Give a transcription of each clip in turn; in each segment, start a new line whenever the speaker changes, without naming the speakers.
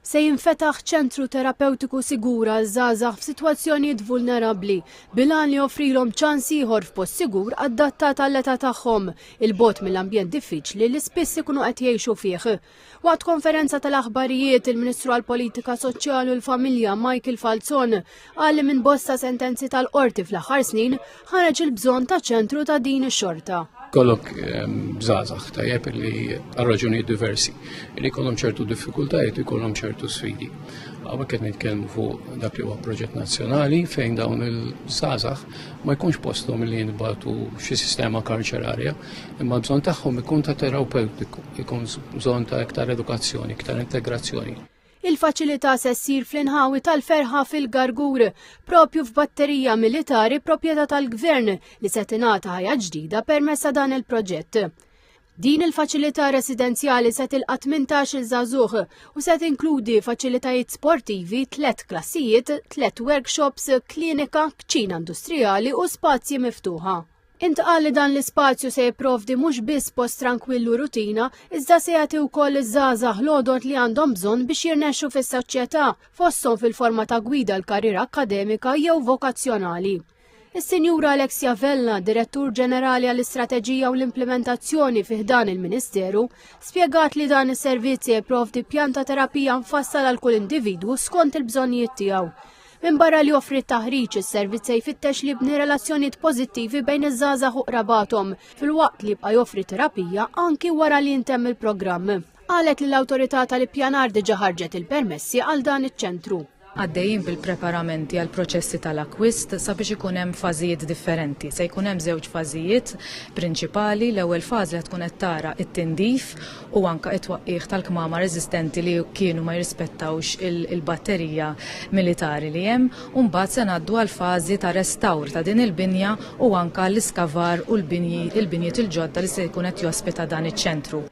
Se jinfetaħ ċentru terapeutiku sigura żgħażagħ f'sitwazzjonijiet vulnerabbli bilan li joffrilhom ċans ieħor f'post sigur adattat għall-età tagħhom, il-bogħod mill-ambjent diffiċli li spiss ikunu qed jgħixu fih. Waqt konferenza tal-aħbarijiet, il-Ministru għall-Politika Soċjali u l-Familja Michael Falzon qal li minn bosta sentenzi tal-qorti fl-aħħar snin ħareġ il-bżonn ta' ċentru ta' din ix-xorta.
Kollok żgħażagħ tajjeb li għal raġunijiet diversi li jkollhom ċertu diffikultajiet u jkollhom ċertu sfidi. Hawnhekk qed nitkellmu fuq dak li huwa proġett nazzjonali fejn dawn il-żgħażagħ ma jkunx posthom li jinbagħtu xi sistema karċerarja, imma bżonn tagħhom ikun ta' terapeutiku, ikun bżonn ta' iktar edukazzjoni, iktar integrazzjoni.
Il-faċilità se ssir fl-inħawi tal-Ferħa fil-Gargur, propju f'batterija militari proprjetà tal-Gvern li se tingħata ħajja ġdida permezz dan il-proġett. Din il-faċilità residenzjali se tilqa' 18 żagħżugħ u se tinkludi faċilitajiet sportivi, 3 klassijiet, 3 workshops, klinika, kċina industrijali u spazji miftuħa. Intqal li dan l-ispazju se jipprovdi mhux biss post tranquillu rutina, iżda se jagħti wkoll iż-żgħażagħ l-għodot li għandhom bżonn biex jirnexxu fis-soċjetà fosthom fil-forma ta' gwida l-karriera akademika jew vokazzjonali. Is-Sinjura Alexia Vella, Direttur Ġenerali għall-Istrateġija u l-Implementazzjoni fih dan il-Ministeru, spjegat li dan is-servizzi jipprovdi pjan ta' terapija mfassal għal kull individwu skont il-bżonnijiet tiegħu. Minn barra li offri t-taħriġ, is-servizz se jfittex li jibni relazzjonijiet pożittivi bejn iż-żgħażagħ u qrabahom fil-waqt li jibqa' joffri terapija anki wara li jintemm il-programm. Qalet li l-awtorità tal-ippjanar diġà ħarġet il-permessi għal dan iċ-ċentru.
Għaddejjin bil-preparamenti għal proċessi tal-akwist sabiex ikun hemm fażijiet differenti. Se jkun hemm żewġ fażijiet prinċipali, l-ewwel fażi qed tkun qed tara t-tindif u anke t-twaqqih tal-kmamar reżistenti li kienu ma jirrispettawx il-batterija militari li hemm, u mbagħad se ngħaddu għal fażi ta' restawr ta' din il-binja u anke l-iskavar u l-binjiet il-ġodda li se jkun qed jospita dan iċ-ċentru.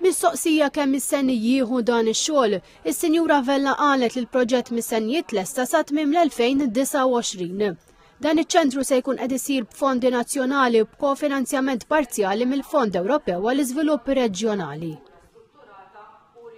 Mis-soqsija kemm mis-senni jieħu dan ix-xogħol, is-Sinjura Vella qalet li l-proġett mis-senni jitlesta sa tmiem l-2029. Dan iċ-ċentru se jkun qed isir b'fondi nazzjonali u b'kofinanzjament parzjali mill-Fond Ewropew għall-Iżvilupp Reġjonali.